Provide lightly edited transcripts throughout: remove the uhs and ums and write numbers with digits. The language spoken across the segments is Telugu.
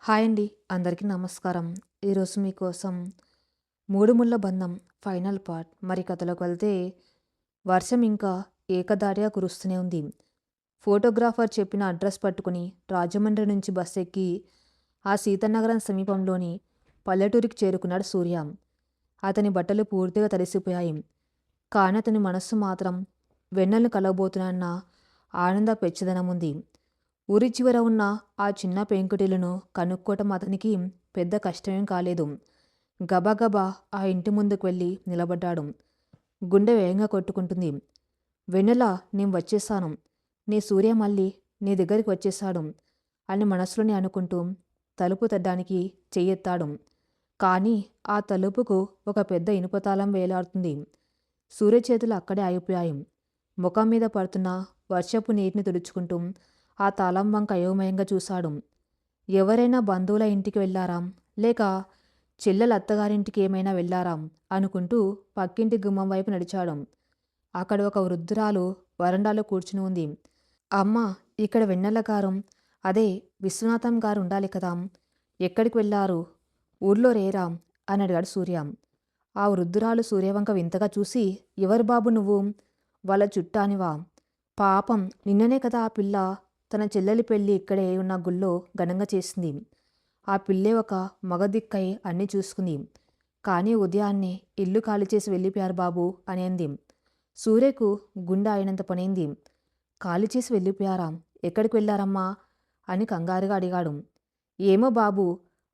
హాయ్ అండి. అందరికీ నమస్కారం. ఈరోజు మీకోసం 'మూడు ముళ్ళ బంధం' ఫైనల్ పార్ట్. మరి కథలోకి వెళ్తే వర్షం ఇంకా ఏకధాటిగా కురుస్తూనే ఉంది. ఫోటోగ్రాఫర్ చెప్పిన అడ్రస్ పట్టుకుని రాజమండ్రి నుంచి బస్సెక్కి ఆ సీతానగరం సమీపంలోని పల్లెటూరికి చేరుకున్నాడు సూర్య. అతని బట్టలు పూర్తిగా తడిసిపోయాయి. కానీ అతని మనస్సు మాత్రం వెన్నెలను కలవబోతున్నానన్న ఆనంద పెచ్చదనముంది. ఊరి చివర ఉన్న ఆ చిన్న పెంకుటిల్లును కనుక్కోవటం అతనికి పెద్ద కష్టమేం కాలేదు. గబగబా ఆ ఇంటి ముందుకు వెళ్ళి నిలబడ్డాడు. గుండె వేగంగా కొట్టుకుంటుంది. వెన్నెల, నేను వచ్చేసాను. నీ సూర్య మళ్ళీ నీ దగ్గరికి వచ్చేశాడు అని మనసులోనే అనుకుంటూ తలుపు తట్టడానికి చెయ్యెత్తాడు. కానీ ఆ తలుపుకు ఒక పెద్ద ఇనుపతాళం వేలాడుతుంది. సూర్య చేతులు అక్కడే ఆగిపోయాయి. ముఖం మీద పడుతున్న వర్షపు నీటిని తుడుచుకుంటూ ఆ తాళం వంక అయోమయంగా చూశాడు. ఎవరైనా బంధువుల ఇంటికి వెళ్ళారా, లేక చెల్లెల అత్తగారింటికి ఏమైనా వెళ్ళారా అనుకుంటూ పక్కింటి గుమ్మం వైపు నడిచాడు. అక్కడ ఒక వృద్ధురాలు వరండాలో కూర్చుని ఉంది. అమ్మా, ఇక్కడ వెన్నెల గారు, అదే విశ్వనాథం గారు ఉండాలి కదా, ఎక్కడికి వెళ్ళారు, ఊర్లో రేరా అని అడిగాడు సూర్య. ఆ వృద్ధురాలు సూర్యవంక వింతగా చూసి, ఎవరు బాబు నువ్వు, వాళ్ళ చుట్టానివా, పాపం నిన్ననే కదా ఆ పిల్ల తన చెల్లెలి పెళ్లి ఇక్కడే ఉన్న గుళ్ళో ఘనంగా చేసింది. ఆ పిల్లే ఒక మగదిక్కై అన్నీ చూసుకుంది. కానీ ఉదయాన్నే ఇల్లు ఖాళీ చేసి వెళ్ళిపోయారు బాబు అని అంది. సూర్యకు గుండె అయినంత పనైంది. ఖాళీ చేసి వెళ్ళిపోయారా, ఎక్కడికి వెళ్ళారమ్మా అని కంగారుగా అడిగాడు. ఏమో బాబు,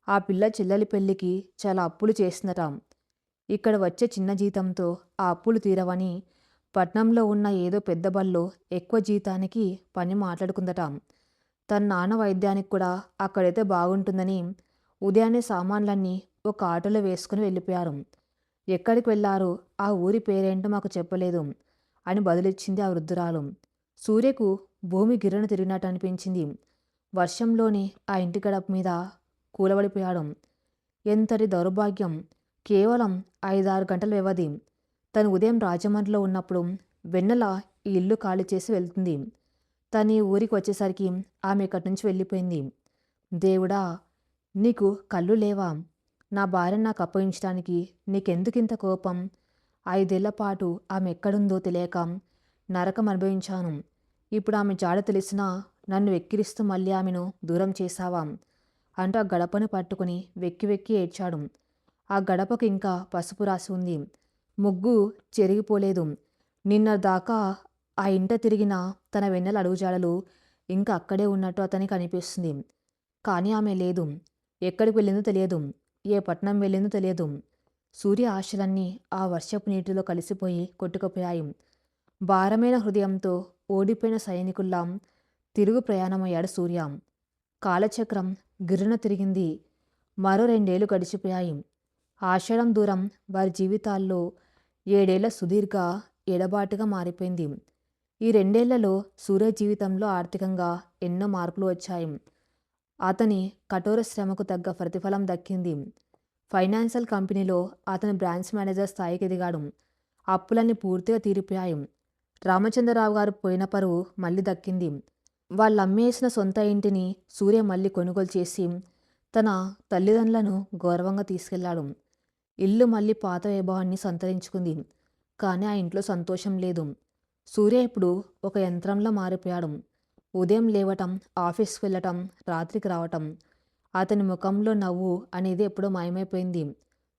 ఆ పిల్ల చెల్లెలి పెళ్లికి చాలా అప్పులు చేసిందట. ఇక్కడ వచ్చే చిన్న జీతంతో ఆ అప్పులు తీరవని పట్నంలో ఉన్న ఏదో పెద్ద బళ్ళో ఎక్కువ జీతానికి పని మాట్లాడుకుందట. తన నాన్న వైద్యానికి కూడా అక్కడైతే బాగుంటుందని ఉదయాన్నే సామాన్లన్నీ ఒక ఆటోలో వేసుకుని వెళ్ళిపోయారు. ఎక్కడికి వెళ్ళారో ఆ ఊరి పేరేంటో మాకు చెప్పలేదు అని బదులిచ్చింది ఆ వృద్ధురాలు. సూర్యకు భూమి గిర్రన తిరిగినట్టు అనిపించింది. వర్షంలోనే ఆ ఇంటి గడప మీద కూలబడిపోయాడు. ఎంతటి దౌర్భాగ్యం! కేవలం 5-6 గంటల వ్యవధి. తను ఉదయం రాజమండ్రిలో ఉన్నప్పుడు వెన్నెల ఈ ఇల్లు ఖాళీ చేసి వెళ్తుంది. తను ఈ ఊరికి వచ్చేసరికి ఆమె ఇక్కడి నుంచి వెళ్ళిపోయింది. దేవుడా, నీకు కళ్ళు లేవా? నా భార్యను నాకు అప్పగించడానికి నీకెందుకింత కోపం? 5 ఏళ్ల పాటు ఆమె ఎక్కడుందో తెలియక నరకం అనుభవించాను. ఇప్పుడు ఆమె జాడ తెలిసినా నన్ను వెక్కిరిస్తూ మళ్ళీ ఆమెను దూరం చేశావా అంటూ ఆ గడపను పట్టుకుని వెక్కి వెక్కి ఏడ్చాడు. ఆ గడపకు ఇంకా పసుపు రాసి ఉంది. ముగ్గు చెరిగిపోలేదు. నిన్న దాకా ఆ ఇంట తిరిగిన తన వెన్నెల అడుగుజాడలు ఇంకా అక్కడే ఉన్నట్టు అతనికి అనిపిస్తుంది. కానీ ఆమె లేదు. ఎక్కడికి వెళ్ళిందో తెలియదు. ఏ పట్నం వెళ్ళిందో తెలియదు. సూర్య ఆశలన్నీ ఆ వర్షపు నీటిలో కలిసిపోయి కొట్టుకుపోయాయి. భారమైన హృదయంతో ఓడిపోయిన సైనికుల్లా తిరుగు ప్రయాణమయ్యాడు సూర్య. కాలచక్రం గిర్రున తిరిగింది. మరో 2 ఏళ్లు గడిచిపోయాయి. ఆషాఢం దూరం వారి జీవితాల్లో 7 ఏళ్ల సుదీర్ఘ ఎడబాటుగా మారిపోయింది. ఈ 2 ఏళ్లలో సూర్య జీవితంలో ఆర్థికంగా ఎన్నో మార్పులు వచ్చాయి. అతని కఠోర శ్రమకు తగ్గ ప్రతిఫలం దక్కింది. ఫైనాన్షియల్ కంపెనీలో అతను బ్రాంచ్ మేనేజర్ స్థాయికి ఎదిగాడు. అప్పులన్నీ పూర్తిగా తీరిపోయాయి. రామచంద్రరావు గారు పోయిన పరువు మళ్ళీ దక్కింది. వాళ్ళమ్మేసిన సొంత ఇంటిని సూర్య మళ్ళీ కొనుగోలు చేసి తన తల్లిదండ్రులను గౌరవంగా తీసుకెళ్లాడు. ఇల్లు మళ్ళీ పాత వైభవాన్ని సంతరించుకుంది. కానీ ఆ ఇంట్లో సంతోషం లేదు. సూర్య ఇప్పుడు ఒక యంత్రంలా మారిపోయాడు. ఉదయం లేవటం, ఆఫీస్కి వెళ్ళటం, రాత్రికి రావటం. అతని ముఖంలో నవ్వు అనేది ఎప్పుడో మాయమైపోయింది.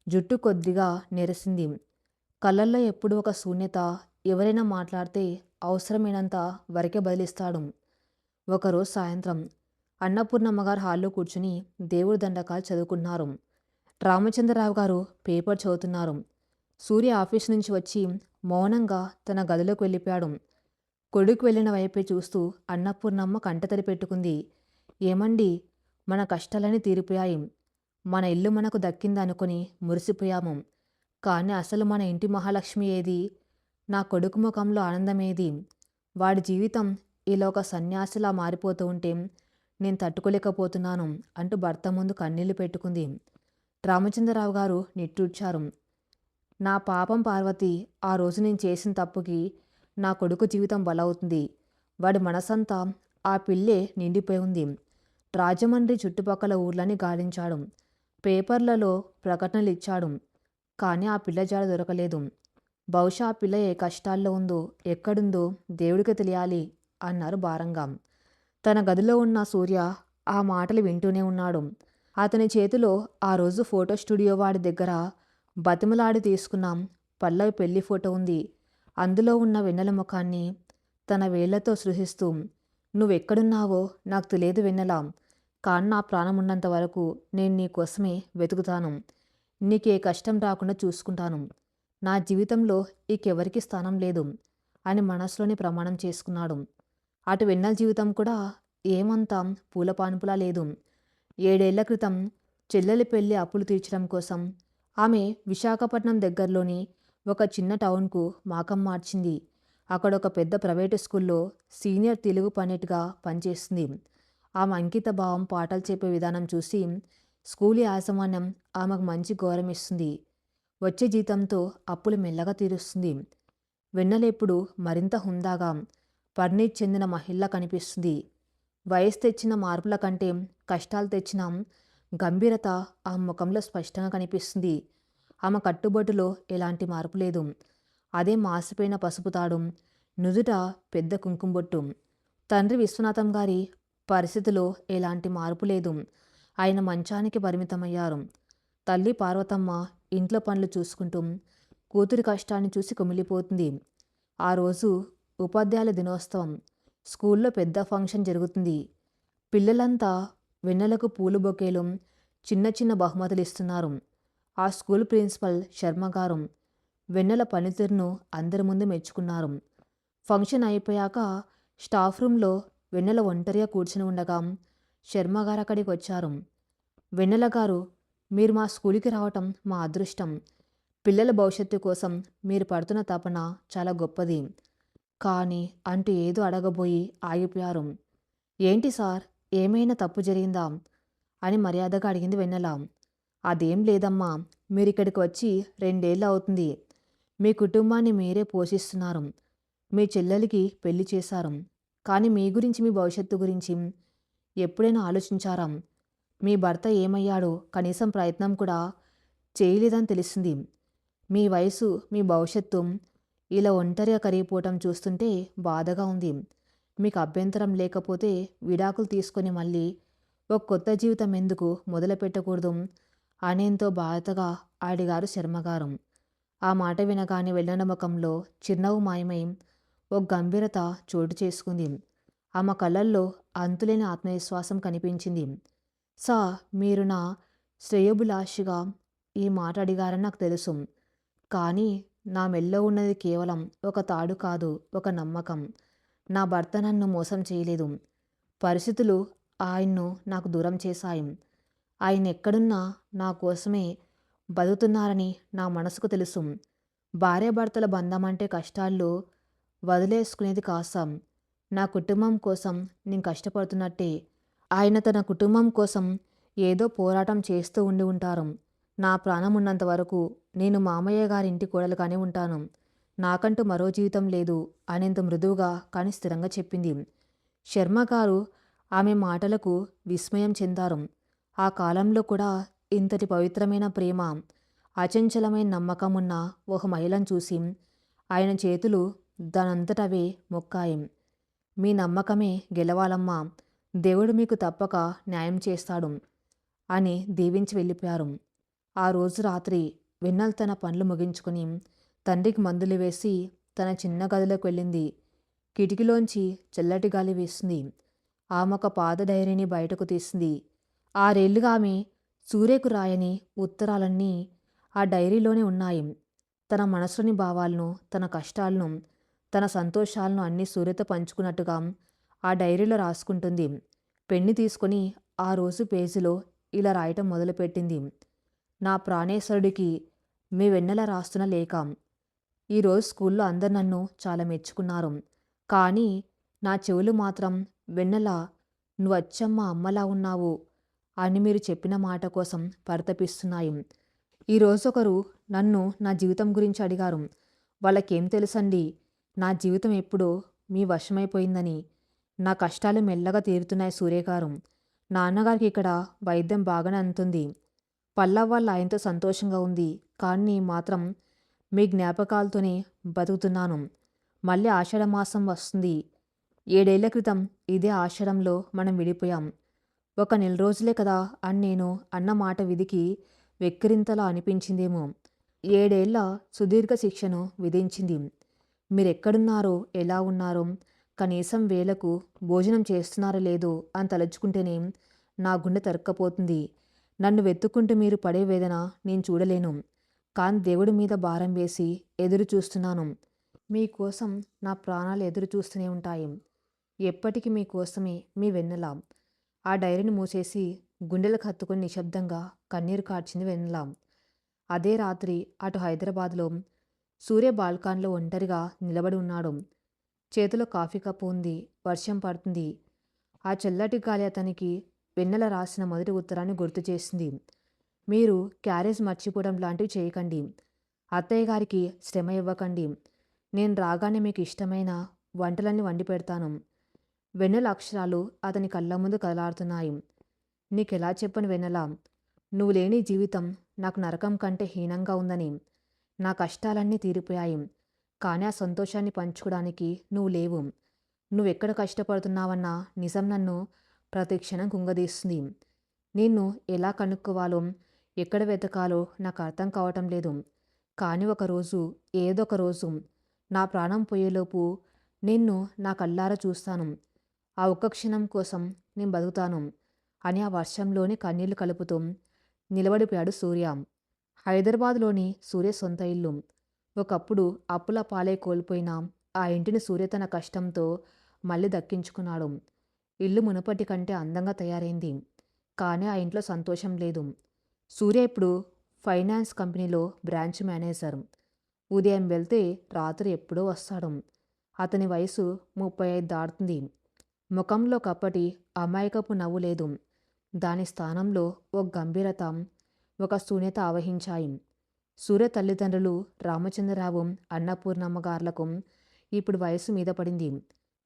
జుట్టు కొద్దిగా నెరిసింది. కళ్ళల్లో ఎప్పుడూ ఒక శూన్యత. ఎవరైనా మాట్లాడితే అవసరమైనంత వరకే బదిలిస్తాడు. ఒకరోజు సాయంత్రం అన్నపూర్ణమ్మగారు హాల్లో కూర్చుని దేవుడి దండకాలు చదువుకున్నారు. రామచంద్రరావు గారు పేపర్ చదువుతున్నారు. సూర్య ఆఫీస్ నుంచి వచ్చి మౌనంగా తన గదిలోకి వెళ్ళిపోయాడు. కొడుకు వెళ్ళిన వైపే చూస్తూ అన్నపూర్ణమ్మ కంటతడి పెట్టుకుంది. ఏమండి, మన కష్టాలన్నీ తీరిపోయాయి. మన ఇల్లు మనకు దక్కిందనుకుని మురిసిపోయాము. కానీ అసలు మన ఇంటి మహాలక్ష్మి ఏది? నా కొడుకు ముఖంలో ఆనందమేది? వాడి జీవితం ఇలా ఒక సన్యాసిలా మారిపోతూ ఉంటే నేను తట్టుకోలేకపోతున్నాను అంటూ భర్త ముందు కన్నీళ్లు పెట్టుకుంది. రామచంద్రరావు గారు నిట్టూర్చారు. నా పాపం పార్వతి, ఆ రోజు నేను చేసిన తప్పుకి నా కొడుకు జీవితం బలవుతుంది. వాడి మనసంతా ఆ పిల్లే నిండిపోయి ఉంది. రాజమండ్రి చుట్టుపక్కల ఊర్లని గాలించాడు. పేపర్లలో ప్రకటనలిచ్చాడు. కానీ ఆ పిల్ల జాడ దొరకలేదు. బహుశా ఆ పిల్ల ఏ కష్టాల్లో ఉందో, ఎక్కడుందో దేవుడికి తెలియాలి అన్నారు భారంగా. తన గదిలో ఉన్న సూర్య ఆ మాటలు వింటూనే ఉన్నాడు. అతని చేతిలో ఆ రోజు ఫోటో స్టూడియో వాడి దగ్గర బతిమలాడి తీసుకున్న పల్లవి పెళ్లి ఫోటో ఉంది. అందులో ఉన్న వెన్నెల ముఖాన్ని తన వేళ్లతో సృజిస్తూ, నువ్వెక్కడున్నావో నాకు తెలియదు వెన్నెల, కానీ నా ప్రాణం ఉన్నంత వరకు నేను నీ కోసమే వెతుకుతాను. నీకే కష్టం రాకుండా చూసుకుంటాను. నా జీవితంలో ఇకెవరికి స్థానం లేదు అని మనసులోని ప్రమాణం చేసుకున్నాడు. అటు వెన్నెల జీవితం కూడా ఏమంతా పూలపాన్పులా లేదు. 7 ఏళ్ల క్రితం చెల్లెలి పెళ్లి అప్పులు తీర్చడం కోసం ఆమె విశాఖపట్నం దగ్గరలోని ఒక చిన్న టౌన్కు మాకం మార్చింది. అక్కడొక పెద్ద ప్రైవేటు స్కూల్లో సీనియర్ తెలుగు పండిట్‌గా పనిచేస్తుంది. ఆమె అంకిత భావం, పాఠాలు చెప్పే విధానం చూసి స్కూల్ యాజమాన్యం ఆమెకు మంచి గౌరవం ఇస్తుంది. వచ్చే జీతంతో అప్పులు మెల్లగా తీరుస్తుంది. వెన్నెల ఇప్పుడు మరింత హుందాగా, పరిణితి చెందిన మహిళలా కనిపిస్తుంది. వయసు తెచ్చిన మార్పుల కంటే కష్టాలు తెచ్చిన గంభీరత ఆమె ముఖంలో స్పష్టంగా కనిపిస్తుంది. ఆమె కట్టుబొట్టులో ఎలాంటి మార్పు లేదు. అదే మాసిపోయిన పసుపు తాడు, నుదుట పెద్ద కుంకుమ బొట్టు. తండ్రి విశ్వనాథం గారి పరిస్థితిలో ఎలాంటి మార్పు లేదు. ఆయన మంచానికి పరిమితమయ్యారు. తల్లి పార్వతమ్మ ఇంట్లో పనులు చూసుకుంటూ కూతురి కష్టాన్ని చూసి కుమిలిపోతుంది. ఆ రోజు ఉపాధ్యాయుల దినోత్సవం. స్కూల్లో పెద్ద ఫంక్షన్ జరుగుతుంది. పిల్లలంతా వెన్నెలకు పూలు బొకేలు, చిన్న చిన్న బహుమతులు ఇస్తున్నారు. ఆ స్కూల్ ప్రిన్సిపల్ శర్మ గారు వెన్నెల పనితీరును అందరి ముందు మెచ్చుకున్నారు. ఫంక్షన్ అయిపోయాక స్టాఫ్ రూమ్లో వెన్నెల ఒంటరిగా కూర్చుని ఉండగా శర్మగారు అక్కడికి వచ్చారు. వెన్నెల గారు, మీరు మా స్కూల్కి రావటం మా అదృష్టం. పిల్లల భవిష్యత్తు కోసం మీరు పడుతున్న తపన చాలా గొప్పది. కానీ అంటూ ఏదో అడగబోయి ఆగిపోయారు. ఏంటి సార్, ఏమైనా తప్పు జరిగిందా అని మర్యాదగా అడిగింది వెన్నెల. అదేం లేదమ్మా, మీరిక్కడికి వచ్చి 2 ఏళ్ళు అవుతుంది. మీ కుటుంబాన్ని మీరే పోషిస్తున్నారు. మీ చెల్లెలికి పెళ్లి చేశారు. కానీ మీ గురించి, మీ భవిష్యత్తు గురించి ఎప్పుడైనా ఆలోచించారా? మీ భర్త ఏమయ్యాడో కనీసం ప్రయత్నం కూడా చేయలేదని తెలిసింది. మీ వయసు, మీ భవిష్యత్తు ఇలా ఒంటరిగా కరిగిపోవటం చూస్తుంటే బాధగా ఉంది. మీకు అభ్యంతరం లేకపోతే విడాకులు తీసుకొని మళ్ళీ ఒక కొత్త జీవితం ఎందుకు మొదలు పెట్టకూడదు అనేంతో బాధగా అడిగారు శర్మగారు. ఆ మాట వినగానే వెన్నెల ముఖంలో చిరునవ్వు మాయమై ఒక గంభీరత చోటు చేసుకుంది. ఆమె కళ్ళల్లో అంతులేని ఆత్మవిశ్వాసం కనిపించింది. సా, మీరు నా శ్రేయోభిలాషిగా ఈ మాట అడిగారని నాకు తెలుసు. కానీ నా మెల్లో ఉన్నది కేవలం ఒక తాడు కాదు, ఒక నమ్మకం. నా భర్త నన్ను మోసం చేయలేదు. పరిస్థితులు ఆయన్ను నాకు దూరం చేశాయి. ఆయన ఎక్కడున్నా నా కోసమే బతుకుతున్నారని నా మనసుకు తెలుసు. భార్యాభర్తల బంధం అంటే కష్టాల్లో వదిలేసుకునేది కాస్తాం. నా కుటుంబం కోసం నేను కష్టపడుతున్నట్టే ఆయన తన కుటుంబం కోసం ఏదో పోరాటం చేస్తూ ఉండి ఉంటారు. నా ప్రాణం ఉన్నంత వరకు నేను మామయ్య గారి ఇంటి కోడలుగానే ఉంటాను. నాకంటూ మరో జీవితం లేదు అనేంత మృదువుగా కానీ స్థిరంగా చెప్పింది. శర్మగారు ఆమె మాటలకు విస్మయం చెందారు. ఆ కాలంలో కూడా ఇంతటి పవిత్రమైన ప్రేమ, అచంచలమైన నమ్మకం ఉన్న ఒక మహిళను చూసి ఆయన చేతులు దానంతటవే మొక్కాయి. మీ నమ్మకమే గెలవాలమ్మా, దేవుడు మీకు తప్పక న్యాయం చేస్తాడు అని దీవించి వెళ్ళిపోయారు. ఆ రోజు రాత్రి వెన్నెల తన పనులు ముగించుకుని తండ్రికి మందులు వేసి తన చిన్న గదిలోకి వెళ్ళింది. కిటికీలోంచి చల్లటి గాలి వేస్తుంది. ఆమె ఒక పాత డైరీని బయటకు తీసింది. 6 ఏళ్లుగా ఆమె సూర్యకు రాయని ఉత్తరాలన్నీ ఆ డైరీలోనే ఉన్నాయి. తన మనసులోని భావాలను, తన కష్టాలను, తన సంతోషాలను అన్నీ సూర్యతో పంచుకున్నట్టుగా ఆ డైరీలో రాసుకుంటుంది. పెన్ను తీసుకొని ఆ రోజు పేజీలో ఇలా రాయటం మొదలుపెట్టింది. నా ప్రాణేశ్వరుడికి మీ వెన్నెల రాస్తున్న లేఖ. ఈరోజు స్కూల్లో అందరు నన్ను చాలా మెచ్చుకున్నారు. కానీ నా చెవులు మాత్రం వెన్నెల, నువ్వు అచ్చమ్మ అమ్మలా ఉన్నావు అని మీరు చెప్పిన మాట కోసం పరితపిస్తున్నాయి. ఈరోజు ఒకరు నన్ను నా జీవితం గురించి అడిగారు. వాళ్ళకేం తెలుసండి, నా జీవితం ఎప్పుడో మీ వశమైపోయిందని. నా కష్టాలు మెల్లగా తీరుతున్నాయి సూర్యగారు. నాన్నగారికి ఇక్కడ వైద్యం బాగానే అందుతుంది. పల్లవ్ వాళ్ళ ఆయనతో సంతోషంగా ఉంది. కానీ మాత్రం మీ జ్ఞాపకాలతోనే బతుకుతున్నాను. మళ్ళీ ఆషాఢ మాసం వస్తుంది. 7 ఏళ్ల క్రితం ఇదే ఆషాఢంలో మనం విడిపోయాం. ఒక నెల రోజులే కదా అని నేను అన్న మాట విధికి వెక్కిరింతలా అనిపించిందేమో. 7 ఏళ్ల సుదీర్ఘ శిక్షను విధించింది. మీరెక్కడున్నారో, ఎలా ఉన్నారో, కనీసం వేళకు భోజనం చేస్తున్నారో లేదో అని తలుచుకుంటేనే నా గుండె తరుక్కపోతుంది. నన్ను వెతుక్కుంటూ మీరు పడే వేదన నేను చూడలేను. కానీ దేవుడి మీద భారం వేసి ఎదురు చూస్తున్నాను. మీకోసం నా ప్రాణాలు ఎదురు చూస్తూనే ఉంటాయి. ఎప్పటికీ మీకోసమే మీ వెన్నెల. ఆ డైరీని మూసేసి గుండెలకు హత్తుకొని నిశ్శబ్దంగా కన్నీరు కార్చింది వెన్నెల. అదే రాత్రి అటు హైదరాబాద్లో సూర్య బాల్కాన్లో ఒంటరిగా నిలబడి ఉన్నాడు. చేతిలో కాఫీ కప్పు ఉంది. వర్షం పడుతుంది. ఆ చల్లటి గాలి అతనికి వెన్నెల రాసిన మొదటి ఉత్తరాన్ని గుర్తు చేసింది. మీరు క్యారేజ్ మర్చిపోవడం లాంటివి చేయకండి. అత్తయ్య గారికి శ్రమ ఇవ్వకండి. నేను రాగానే మీకు ఇష్టమైన వంటలన్నీ వండి పెడతాను. వెన్నెల అక్షరాలు అతని కళ్ళ ముందు కదలాడుతున్నాయి. నీకెలా చెప్పను వెన్నెల, నువ్వు లేని జీవితం నాకు నరకం కంటే హీనంగా ఉందని. నా కష్టాలన్నీ తీరిపోయాయి. కానీ ఆ సంతోషాన్ని పంచుకోవడానికి నువ్వు లేవు. నువ్వెక్కడ కష్టపడుతున్నావన్న నిజం నన్ను ప్రతి క్షణం కుంగదీస్తుంది. నిన్ను ఎలా కనుక్కోవాలో, ఎక్కడ వెతకాలో నాకు అర్థం కావటం లేదు. కానీ ఒకరోజు, ఏదో ఒక రోజు నా ప్రాణం పోయేలోపు నిన్ను నా కళ్ళారా చూస్తాను. ఆ ఒక్క క్షణం కోసం నేను బతుకుతాను అని ఆ వర్షంలోని కన్నీళ్లు కలుపుతూ నిలబడిపోయాడు సూర్య. హైదరాబాద్లోని సూర్య సొంత ఇల్లు. ఒకప్పుడు అప్పుల పాలై కోల్పోయిన ఆ ఇంటిని సూర్య తన కష్టంతో మళ్ళీ దక్కించుకున్నాడు. ఇల్లు మునుపటి కంటే అందంగా తయారైంది. కానీ ఆ ఇంట్లో సంతోషం లేదు. సూర్య ఇప్పుడు ఫైనాన్స్ కంపెనీలో బ్రాంచ్ మేనేజర్. ఉదయం వెళ్తే రాత్రి ఎప్పుడో వస్తాడు. అతని వయసు 35 దాటుతుంది. ముఖంలో కప్పటి అమాయకపు నవ్వు లేదు. దాని స్థానంలో ఒక గంభీరత, ఒక శూన్యత ఆవహించాయి. సూర్య తల్లిదండ్రులు రామచంద్రరావు, అన్నపూర్ణమ్మ గార్లకు ఇప్పుడు వయసు మీద పడింది.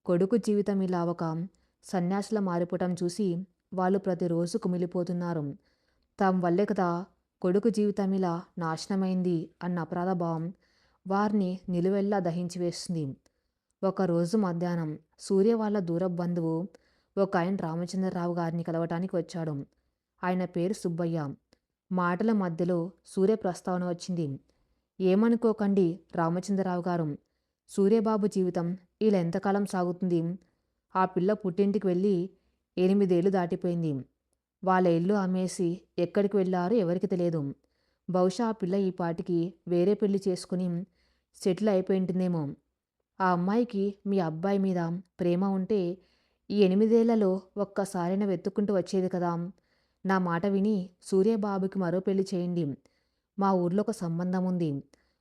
కొడుకు జీవితం ఇలా ఒక సన్యాసిలా మారిపోవటం చూసి వాళ్ళు ప్రతిరోజు కుమిలిపోతున్నారు. తాము వల్లే కదా కొడుకు జీవితం ఇలా నాశనమైంది అన్న అపరాధ భావం వారిని నిలువెల్లా దహించి వేస్తుంది. ఒకరోజు మధ్యాహ్నం సూర్య వాళ్ళ దూరపు బంధువు ఒక ఆయన రామచంద్రరావు గారిని కలవటానికి వచ్చాడు. ఆయన పేరు సుబ్బయ్య. మాటల మధ్యలో సూర్య ప్రస్తావన వచ్చింది. ఏమనుకోకండి రామచంద్రరావు గారు, సూర్యబాబు జీవితం ఇలా ఎంతకాలం సాగుతుంది? ఆ పిల్ల పుట్టింటికి వెళ్ళి 8 ఏళ్ళు దాటిపోయింది. వాళ్ళ ఇల్లు అమ్మేసి ఎక్కడికి వెళ్ళారో ఎవరికి తెలియదు. బహుశా ఆ పిల్ల ఈ పాటికి వేరే పెళ్లి చేసుకుని సెటిల్ అయిపోయింటుందేమో. ఆ అమ్మాయికి మీ అబ్బాయి మీద ప్రేమ ఉంటే ఈ 8 ఏళ్లలో ఒక్కసారైనా వెతుక్కుంటూ వచ్చేది కదా. నా మాట విని సూర్యబాబుకి మరో పెళ్లి చేయండి. మా ఊర్లో ఒక సంబంధం ఉంది.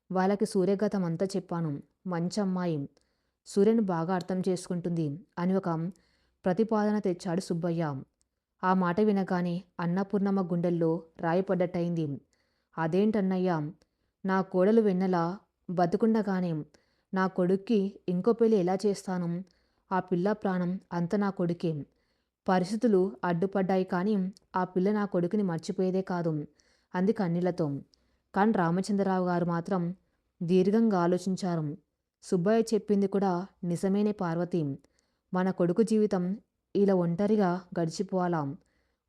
వాళ్ళకి సూర్యగతం అంతా చెప్పాను. మంచి అమ్మాయి. సూర్యను బాగా అర్థం చేసుకుంటుంది అని ఒక ప్రతిపాదన తెచ్చాడు సుబ్బయ్య. ఆ మాట వినగానే అన్నపూర్ణమ్మ గుండెల్లో రాయి పడ్డట్టయింది. అదేంటన్నయ్యా, నా కోడలు వెన్నెల బతుకుండగానే నా కొడుక్కి ఇంకో పెళ్లి ఎలా చేస్తాను? ఆ పిల్ల ప్రాణం అంత నా కొడుకే. పరిస్థితులు అడ్డుపడ్డాయి కానీ ఆ పిల్ల నా కొడుకుని మర్చిపోయేదే కాదు అంది కన్నీళ్లతో. కానీ రామచంద్రరావు గారు మాత్రం దీర్ఘంగా ఆలోచించారు. సుబ్బయ్య చెప్పింది కూడా నిజమేనే పార్వతి. మన కొడుకు జీవితం ఇలా ఒంటరిగా గడిచిపోవాలా?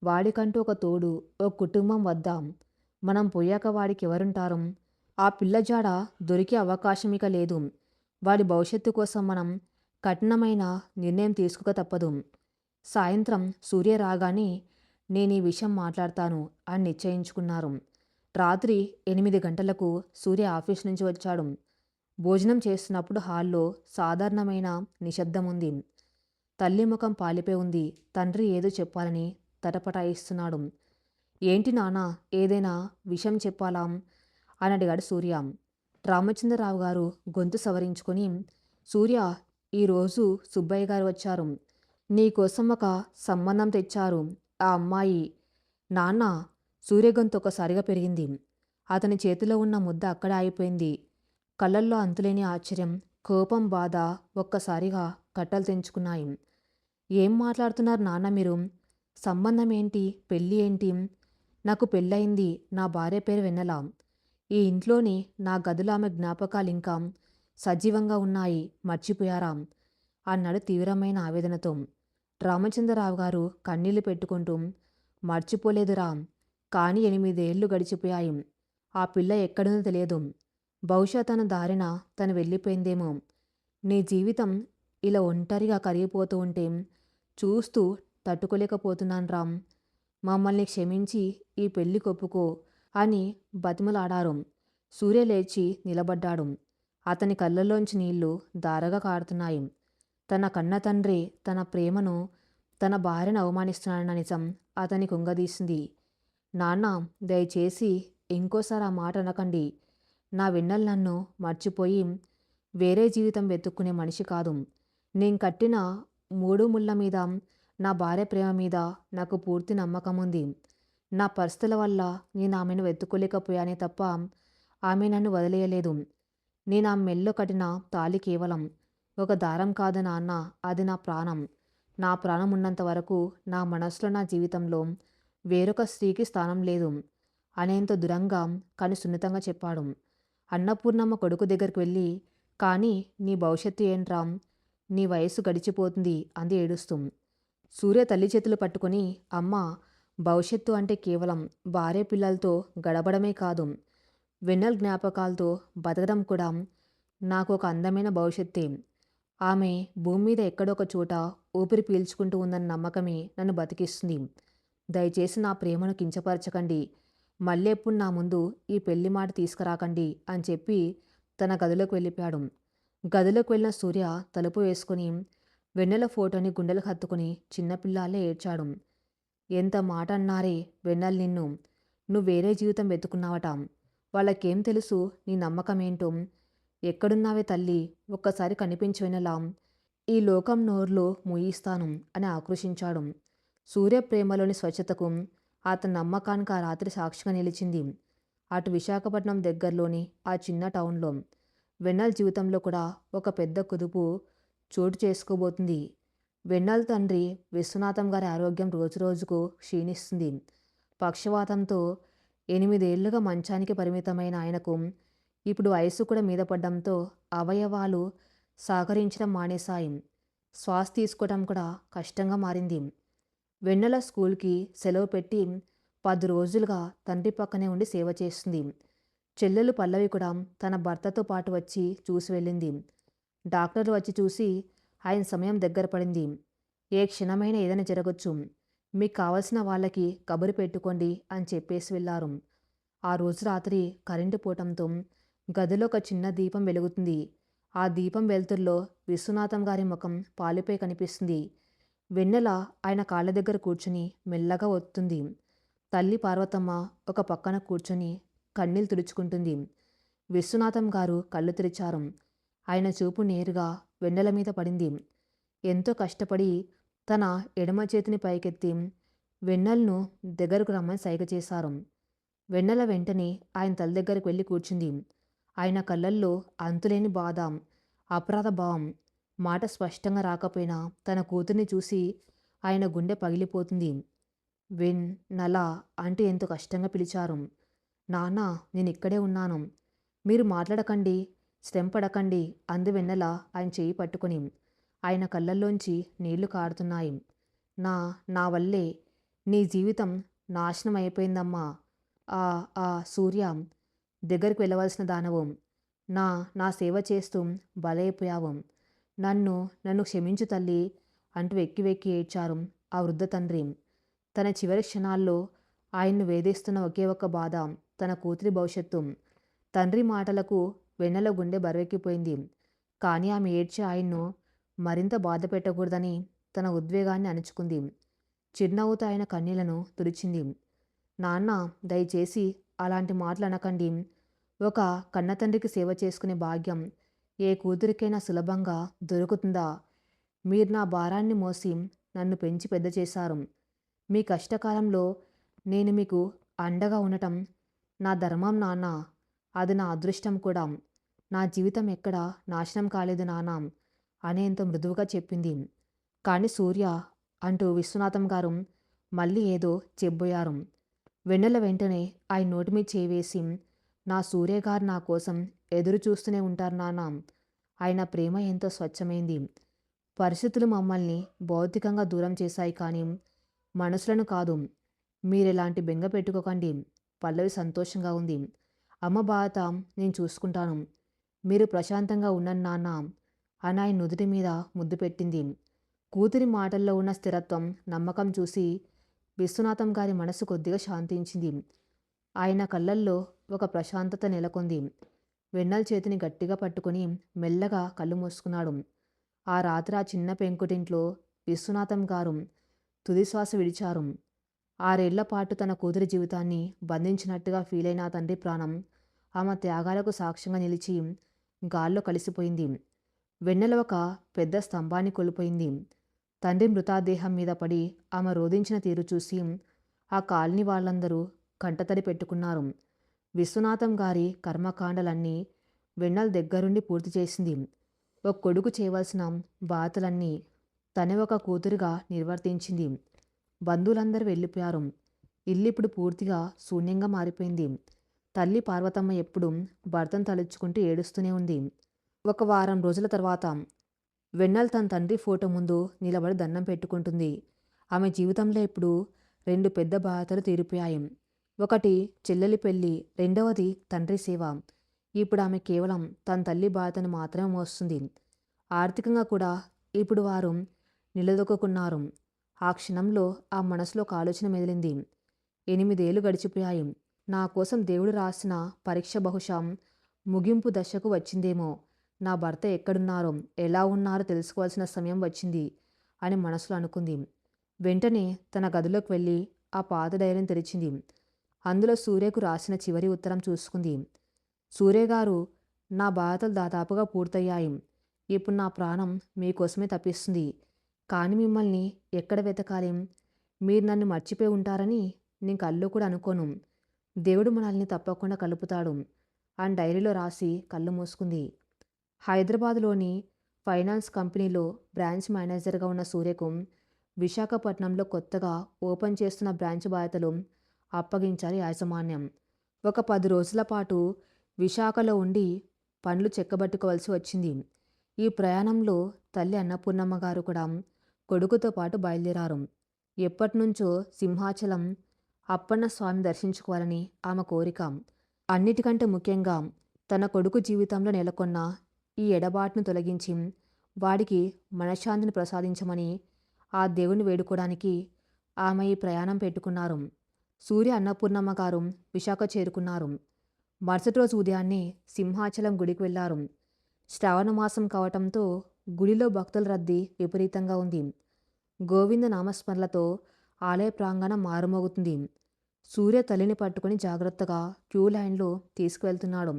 వాడికంటూ ఒక తోడు, ఓ కుటుంబం వద్దాం. మనం పోయాక వాడికి ఎవరుంటారు? ఆ పిల్ల జాడ దొరికే అవకాశం ఇక లేదు. వాడి భవిష్యత్తు కోసం మనం కఠినమైన నిర్ణయం తీసుకోక తప్పదు. సాయంత్రం సూర్య రాగానే నేను ఈ విషయం మాట్లాడతాను అని నిశ్చయించుకున్నారు. రాత్రి 8 గంటలకు సూర్య ఆఫీస్ నుంచి వచ్చాడు. భోజనం చేస్తున్నప్పుడు హాల్లో సాధారణమైన నిశ్శబ్దం ఉంది. తల్లి ముఖం పాలిపోయి ఉంది. తండ్రి ఏదో చెప్పాలని తటపటాయిస్తున్నాడు. ఏంటి నాన్నా, ఏదైనా విషయం చెప్పాలా అని అడిగాడు సూర్య. రామచంద్రరావు గారు గొంతు సవరించుకొని, సూర్య, ఈరోజు సుబ్బయ్య గారు వచ్చారు. నీకోసం ఒక సంబంధం తెచ్చారు. ఆ అమ్మాయి. నాన్న. సూర్య గొంతు ఒకసారిగా పెరిగింది. అతని చేతిలో ఉన్న ముద్ద అక్కడే ఆగిపోయింది. కళ్ళల్లో అంతులేని ఆశ్చర్యం, కోపం, బాధ ఒక్కసారిగా కట్టలు తెంచుకున్నాయి. ఏం మాట్లాడుతున్నారు నాన్న మీరు? సంబంధం ఏంటి? పెళ్ళి ఏంటి? నాకు పెళ్ళయింది. నా భార్య పేరు వెన్నెల. ఈ ఇంట్లోని నా గదిలో ఆమె జ్ఞాపకాలింకా సజీవంగా ఉన్నాయి. మర్చిపోయారా? అన్నాడు తీవ్రమైన ఆవేదనతో. రామచంద్రరావు గారు కన్నీళ్లు పెట్టుకుంటూ, మర్చిపోలేదురా. కానీ 8 ఏళ్లు గడిచిపోయాయి. ఆ పిల్ల ఎక్కడుందో తెలియదు. బహుశా తన దారిన తను వెళ్ళిపోయిందేమో. నీ జీవితం ఇలా ఒంటరిగా కరిగిపోతూ ఉంటే చూస్తూ తట్టుకోలేకపోతున్నాను రామ్. మమ్మల్ని క్షమించి ఈ పెళ్లి కొప్పుకో అని బతిమలాడారు. సూర్య లేచి నిలబడ్డాడు. అతని కళ్ళల్లోంచి నీళ్లు ధారగా కారుతున్నాయి. తన కన్న తండ్రి తన ప్రేమను, తన భార్యను అవమానిస్తున్నాడన్న నిజం అతని కుంగదీసింది. నాన్న, దయచేసి ఇంకోసారి ఆ మాట అనకండి. నా వెన్నెల నన్ను మర్చిపోయి వేరే జీవితం వెతుక్కునే మనిషి కాదు. నేను కట్టిన 3 ముళ్ళ మీద, నా భార్య ప్రేమ మీద నాకు పూర్తి నమ్మకం ఉంది. నా పరిస్థితుల వల్ల నేను ఆమెను వెతుక్కోలేకపోయానే తప్ప ఆమె నన్ను వదిలేయలేదు. నేను ఆమె మెల్లో కట్టిన తాళి కేవలం ఒక దారం కాదు నాన్న, అది నా ప్రాణం. నా ప్రాణం ఉన్నంత వరకు నా మనసులో, నా జీవితంలో వేరొక స్త్రీకి స్థానం లేదు అనేంత దృఢంగా కానీ సున్నితంగా చెప్పాడు. అన్నపూర్ణమ్మ కొడుకు దగ్గరికి వెళ్ళి, కానీ నీ భవిష్యత్తు ఏంట్రా? నీ వయస్సు గడిచిపోతుంది అంది ఏడుస్తూ. సూర్య తల్లి చేతులు పట్టుకొని, అమ్మా, భవిష్యత్తు అంటే కేవలం భార్య పిల్లలతో గడపడమే కాదు, వెన్నెల జ్ఞాపకాలతో బతకడం కూడా. నాకు ఒక అందమైన భవిష్యత్తే. ఆమె భూమి మీద ఎక్కడొక చోట ఊపిరి పీల్చుకుంటూ ఉందన్న నమ్మకమే నన్ను బతికిస్తుంది. దయచేసి నా ప్రేమను కించపరచకండి. మళ్ళీ ఎప్పుడు నా ముందు ఈ పెళ్లి మాట తీసుకురాకండి అని చెప్పి తన గదిలోకి వెళ్ళిపోయాడు. గదిలోకి వెళ్ళిన సూర్య తలుపు వేసుకుని వెన్నెల ఫోటోని గుండెలకు హత్తుకుని చిన్నపిల్లాలే ఏడ్చాడు. ఎంత మాట అన్నారే వెన్నెల నిన్ను. నువ్వు వేరే జీవితం వెతుకున్నావట. వాళ్ళకేం తెలుసు నీ నమ్మకమేంటో. ఎక్కడున్నావే తల్లి, ఒక్కసారి కనిపించు వెన్నెలా. ఈ లోకం నోర్లో ముయిస్తాను అని ఆక్రోశించాడు. సూర్య ప్రేమలోని స్వచ్ఛతకు, అతని నమ్మకానికి ఆ రాత్రి సాక్షిగా నిలిచింది. అటు విశాఖపట్నం దగ్గరలోని ఆ చిన్న టౌన్లో వెన్నెల జీవితంలో కూడా ఒక పెద్ద కుదుపు చోటు చేసుకోబోతుంది. వెన్నెల తండ్రి విశ్వనాథం గారి ఆరోగ్యం రోజురోజుకు క్షీణిస్తుంది. పక్షవాతంతో 8 ఏళ్లుగా మంచానికి పరిమితమైన ఆయనకు ఇప్పుడు వయస్సు కూడా మీద పడ్డంతో అవయవాలు సహకరించడం మానేశాయి. శ్వాస తీసుకోవడం కూడా కష్టంగా మారింది. వెన్నెల స్కూల్కి సెలవు పెట్టి 10 రోజులుగా తండ్రి పక్కనే ఉండి సేవ చేస్తుంది. చెల్లెలు పల్లవి కూడా తన భర్తతో పాటు వచ్చి చూసి వెళ్ళింది. డాక్టర్లు వచ్చి చూసి, ఆయన సమయం దగ్గర పడింది, ఏ క్షణమైనా ఏదైనా జరగచ్చు, మీకు కావలసిన వాళ్ళకి కబురు పెట్టుకోండి అని చెప్పేసి వెళ్ళారు. ఆ రోజు రాత్రి కరెంటు పోవటంతో గదిలో ఒక చిన్న దీపం వెలుగుతుంది. ఆ దీపం వెలుతురులో విశ్వనాథం గారి ముఖం పాలిపై కనిపిస్తుంది. వెన్నెల ఆయన కాళ్ళ దగ్గర కూర్చుని మెల్లగా ఒత్తుంది. తల్లి పార్వతమ్మ ఒక పక్కన కూర్చొని కన్నీళ్లు తుడుచుకుంటుంది. విశ్వనాథం గారు కళ్ళు తెరిచారు. ఆయన చూపు నేరుగా వెన్నెల మీద పడింది. ఎంతో కష్టపడి తన ఎడమ చేతిని పైకెత్తి వెన్నెలను దగ్గరకు రమ్మని సైగ చేశారు. వెన్నెల వెంటనే ఆయన తల్లి దగ్గరకు వెళ్ళి కూర్చుంది. ఆయన కళ్ళల్లో అంతులేని బాధ, అపరాధ భావం. మాట స్పష్టంగా రాకపోయినా తన కూతుర్ని చూసి ఆయన గుండె పగిలిపోతుంది. నల అంటూ ఎంతో కష్టంగా పిలిచారు. నాన్న, నేను ఇక్కడే ఉన్నాను, మీరు మాట్లాడకండి, శ్రమపడకండి అంది వెన్నెల ఆయన చేయి పట్టుకుని. ఆయన కళ్ళల్లోంచి నీళ్లు కారుతున్నాయి. నా నా వల్లే నీ జీవితం నాశనం అయిపోయిందమ్మా. ఆ ఆ సూర్య, దగ్గరికి వెళ్ళవలసిన దానవు, నా నా సేవ చేస్తూ బలైపోయావు. నన్ను నన్ను క్షమించు తల్లి అంటూ వెక్కి వెక్కి ఏడ్చారు ఆ వృద్ధ తండ్రి. తన చివరి క్షణాల్లో ఆయన్ను వేధిస్తున్న ఒకే ఒక్క బాధ తన కూతురి భవిష్యత్తు. తండ్రి మాటలకు వెన్నెల గుండె బరువెక్కిపోయింది. కానీ ఆమె ఏడ్చే ఆయన్ను మరింత బాధ పెట్టకూడదని తన ఉద్వేగాన్ని అణుచుకుంది. చిరునవ్వుతో ఆయన కన్నీళ్లను తుడిచింది. నాన్న, దయచేసి అలాంటి మాటలు అనకండి. ఒక కన్నతండ్రికి సేవ చేసుకునే భాగ్యం ఏ కూతురికైనా సులభంగా దొరుకుతుందా? మీరు నా భారాన్ని మోసి నన్ను పెంచి పెద్ద చేశారు. మీ కష్టకాలంలో నేను మీకు అండగా ఉండటం నా ధర్మం నాన్న. అది నా అదృష్టం కూడా. నా జీవితం ఎక్కడా నాశనం కాలేదు నాన్న అనేంత మృదువుగా చెప్పింది. కానీ సూర్య అంటూ విశ్వనాథం గారు మళ్ళీ ఏదో చెబ్బోయారు. వెన్నెల వెంటనే ఆయన నోటి మీద చేయి వేసి, నా సూర్యగారు నా కోసం ఎదురు చూస్తూనే ఉంటారు నాన్న. ఆయన ప్రేమ ఎంతో స్వచ్ఛమైంది. పరిస్థితులు మమ్మల్ని భౌతికంగా దూరం చేశాయి కానీ మనసులను కాదు. మీరెలాంటి బెంగ పెట్టుకోకండి. పల్లవి సంతోషంగా ఉంది. అమ్మ బాధ నేను చూసుకుంటాను. మీరు ప్రశాంతంగా ఉండండి నాన్న అని ఆయన నుదుటి మీద ముద్దు పెట్టింది. కూతురి మాటల్లో ఉన్న స్థిరత్వం, నమ్మకం చూసి విశ్వనాథం గారి మనసు కొద్దిగా శాంతించింది. ఆయన కళ్ళల్లో ఒక ప్రశాంతత నెలకొంది. వెన్నెల చేతిని గట్టిగా పట్టుకొని మెల్లగా కళ్ళు మూసుకున్నాడు. ఆ రాత్రి ఆ చిన్న పెంకుటింట్లో విశ్వనాథం గారు తుదిశ్వాస విడిచారు. 6 ఏళ్ల పాటు తన కూతురి జీవితాన్ని బంధించినట్టుగా ఫీలైన ఆ తండ్రి ప్రాణం ఆమె త్యాగాలకు సాక్ష్యంగా నిలిచి గాల్లో కలిసిపోయింది. వెన్నెల ఒక పెద్ద స్తంభాన్ని కోల్పోయింది. తండ్రి మృతదేహం మీద పడి ఆమె రోదించిన తీరు చూసి ఆ కాలనీ వాళ్ళందరూ కంటతడి పెట్టుకున్నారు. విశ్వనాథం గారి కర్మకాండలన్నీ వెన్నెల దగ్గరుండి పూర్తి చేసింది. ఒక కొడుకు చేయవలసిన బాధలన్నీ తనే ఒక కూతురుగా నిర్వర్తించింది. బంధువులందరూ వెళ్ళిపోయారు. ఇల్లిప్పుడు పూర్తిగా శూన్యంగా మారిపోయింది. తల్లి పార్వతమ్మ ఎప్పుడు భర్తను తలుచుకుంటూ ఏడుస్తూనే ఉంది. ఒక వారం రోజుల తర్వాత వెన్నెల తన తండ్రి ఫోటో ముందు నిలబడి దండం పెట్టుకుంటుంది. ఆమె జీవితంలో ఇప్పుడు 2 పెద్ద బాధ్యతలు తీరిపోయాయి. ఒకటి చెల్లెలి పెళ్లి, రెండవది తండ్రి సేవ. ఇప్పుడు ఆమె కేవలం తన తల్లి బాధ్యతను మాత్రమే మోస్తుంది. ఆర్థికంగా కూడా ఇప్పుడు వారు నిలదొక్కున్నారు. ఆ క్షణంలో ఆ మనసులో ఒక ఆలోచన మెదిలింది. 8 ఏళ్లు గడిచిపోయాయి. నా కోసం దేవుడు రాసిన పరీక్ష బహుశా ముగింపు దశకు వచ్చిందేమో. నా భర్త ఎక్కడున్నారో, ఎలా ఉన్నారో తెలుసుకోవాల్సిన సమయం వచ్చింది అని మనసులో అనుకుంది. వెంటనే తన గదిలోకి వెళ్ళి ఆ పాత డైరీని తెరిచింది. అందులో సూర్యకు రాసిన చివరి ఉత్తరం చూసుకుంది. సూర్యగారు, నా బాధలు దాదాపుగా పూర్తయ్యాయి. ఇప్పుడు నా ప్రాణం మీకోసమే తప్పిస్తుంది. కానీ మిమ్మల్ని ఎక్కడ వెతకాలి? మీరు నన్ను మర్చిపోయి ఉంటారని నేను కల్లో కూడా అనుకోను. దేవుడు మనల్ని తప్పకుండా కలుపుతాడు అని డైరీలో రాసి కళ్ళు మూసుకుంది. హైదరాబాద్లోని ఫైనాన్స్ కంపెనీలో బ్రాంచ్ మేనేజర్గా ఉన్న సూర్యకు విశాఖపట్నంలో కొత్తగా ఓపెన్ చేస్తున్న బ్రాంచ్ బాధ్యతలు అప్పగించారు యాజమాన్యం. ఒక 10 రోజుల పాటు విశాఖలో ఉండి పనులు చెక్కబట్టుకోవాల్సి వచ్చింది. ఈ ప్రయాణంలో తల్లి అన్నపూర్ణమ్మ గారు కూడా కొడుకుతో పాటు బయలుదేరారు. ఎప్పటినుంచో సింహాచలం అప్పన్న స్వామి దర్శించుకోవాలని ఆమె కోరిక. అన్నిటికంటే ముఖ్యంగా తన కొడుకు జీవితంలో నెలకొన్న ఈ ఎడబాటును తొలగించి వాడికి మనశ్శాంతిని ప్రసాదించమని ఆ దేవుని వేడుకోవడానికి ఆమె ఈ ప్రయాణం పెట్టుకున్నారు. సూర్య అన్నపూర్ణమ్మ గారు విశాఖ చేరుకున్నారు. మరుసటి రోజు ఉదయాన్నే సింహాచలం గుడికి వెళ్లారు. శ్రావణ మాసం కావటంతో గుడిలో భక్తుల రద్దీ విపరీతంగా ఉంది. గోవింద నామస్మరణలతో ఆలయ ప్రాంగణం మారుమోగుతుంది. సూర్య తల్లిని పట్టుకుని జాగ్రత్తగా క్యూ లైన్లో తీసుకువెళ్తున్నాడు.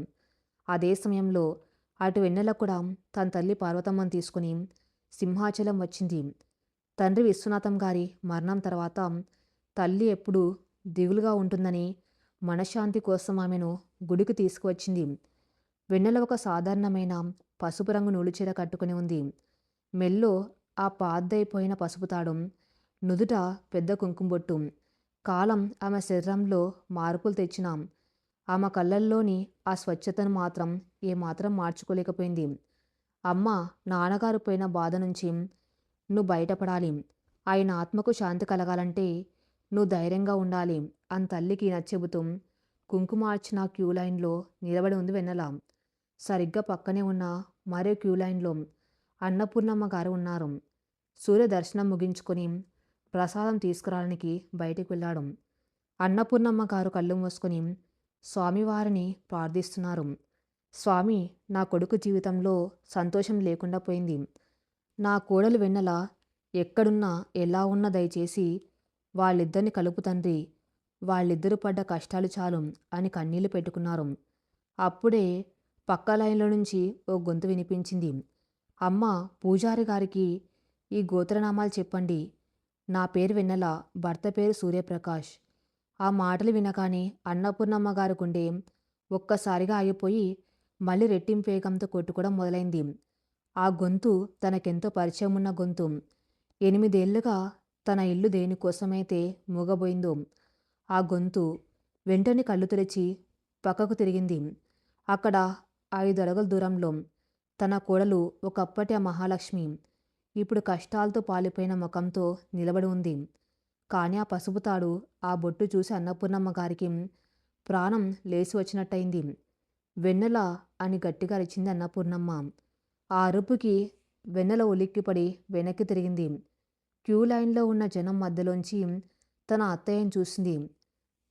అదే సమయంలో అటు వెన్నెల కూడా తన తల్లి పార్వతమ్మను తీసుకుని సింహాచలం వచ్చింది. తండ్రి విశ్వనాథం గారి మరణం తర్వాత తల్లి ఎప్పుడూ దిగులుగా ఉంటుందని మనశ్శాంతి కోసం ఆమెను గుడికి తీసుకువచ్చింది. వెన్నెల ఒక సాధారణమైన పసుపు రంగు నూలుచీర కట్టుకుని ఉంది. మెల్లో ఆ పాద్దైపోయిన పసుపు తాడు, నుదుట పెద్ద కుంకుమబొట్టు. కాలం ఆమె శరీరంలో మార్పులు తెచ్చినాం. ఆమె కళ్ళల్లోని ఆ స్వచ్ఛతను మాత్రం ఏమాత్రం మార్చుకోలేకపోయింది. అమ్మ, నాన్నగారు పోయిన బాధ నుంచి నువ్వు బయటపడాలి. ఆయన ఆత్మకు శాంతి కలగాలంటే నువ్వు ధైర్యంగా ఉండాలి అని తల్లికి నచ్చెబుతూ కుంకుమార్చిన క్యూ లైన్లో నిలబడి ఉంది వెన్నెల. సరిగ్గా పక్కనే ఉన్న మరో క్యూ లైన్లో అన్నపూర్ణమ్మ గారు ఉన్నారు. సూర్య దర్శనం ముగించుకొని ప్రసాదం తీసుకురావడానికి బయటికి వెళ్ళాడు. అన్నపూర్ణమ్మ గారు కళ్ళు మూసుకొని స్వామివారిని ప్రార్థిస్తున్నారు. స్వామి, నా కొడుకు జీవితంలో సంతోషం లేకుండా పోయింది. నా కోడలు వెన్నెల ఎక్కడున్నా ఎలా ఉన్నా దయచేసి వాళ్ళిద్దరిని కలుపు తండ్రి. వాళ్ళిద్దరూ పడ్డ కష్టాలు చాలు అని కన్నీళ్లు పెట్టుకున్నారు. అప్పుడే పక్క లైన్లో నుంచి ఓ గొంతు వినిపించింది. అమ్మ, పూజారి గారికి ఈ గోత్రనామాలు చెప్పండి. నా పేరు వెన్నెల, భర్త పేరు సూర్యప్రకాష్. ఆ మాటలు వినగానే అన్నపూర్ణమ్మ గారి గుండె ఒక్కసారిగా ఆగిపోయి మళ్ళీ రెట్టింపు వేగంతో కొట్టుకోవడం మొదలైంది. ఆ గొంతు తనకెంతో పరిచయం ఉన్న గొంతు. 8 ఏళ్లుగా తన ఇల్లు దేనికోసమైతే మూగబోయిందో ఆ గొంతు వెంటనే కళ్ళు తెరిచి పక్కకు తిరిగింది. అక్కడ 5 అడుగుల దూరంలో తన కోడలు, ఒకప్పటి ఆ మహాలక్ష్మి, ఇప్పుడు కష్టాలతో పాలిపోయిన ముఖంతో నిలబడి ఉంది. కానీ ఆ పసుపు తాడు, ఆ బొట్టు చూసి అన్నపూర్ణమ్మ గారికి ప్రాణం లేచి వచ్చినట్టయింది. వెన్నెల అని గట్టిగా అరిచింది అన్నపూర్ణమ్మ. ఆ అరుపుకి వెన్నెల ఉలిక్కిపడి వెనక్కి తిరిగింది. క్యూ లైన్లో ఉన్న జనం మధ్యలోంచి తన అత్తయ్యను చూసింది.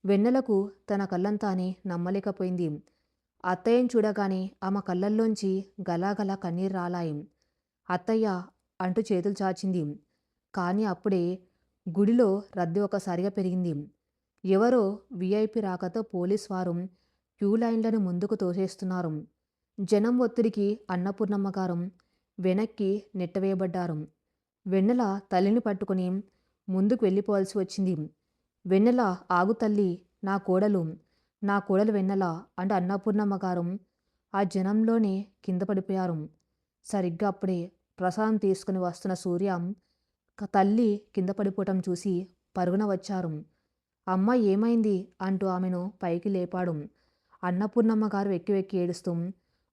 వెన్నెలకు తన కళ్ళంతానే నమ్మలేకపోయింది. అత్తయ్యను చూడగానే ఆమె కళ్ళల్లోంచి గలాగలా కన్నీరు రాలాయి. అత్తయ్య అంటూ చేతులు చాచింది. కానీ అప్పుడే గుడిలో రద్దీ ఒకసారిగా పెరిగింది. ఎవరో వీఐపీ రాకతో పోలీస్ వారు క్యూ లైన్లను ముందుకు తోసేస్తున్నారు. జనం ఒత్తిడికి అన్నపూర్ణమ్మ గారు వెనక్కి నెట్టవేయబడ్డారు. వెన్నెల తల్లిని పట్టుకుని ముందుకు వెళ్ళిపోవాల్సి వచ్చింది. వెన్నెల, ఆగు తల్లి, నా కోడలు, నా కోడలు వెన్నెల అంటూ అన్నపూర్ణమ్మ గారు ఆ జనంలోనే కింద పడిపోయారు. సరిగ్గా అప్పుడే ప్రసాదం తీసుకుని వస్తున్న సూర్య తల్లి కింద పడిపోవటం చూసి పరుగున వచ్చారు. అమ్మ ఏమైంది అంటూ ఆమెను పైకి లేపాడు. అన్నపూర్ణమ్మ గారు వెక్కి వెక్కి ఏడుస్తూ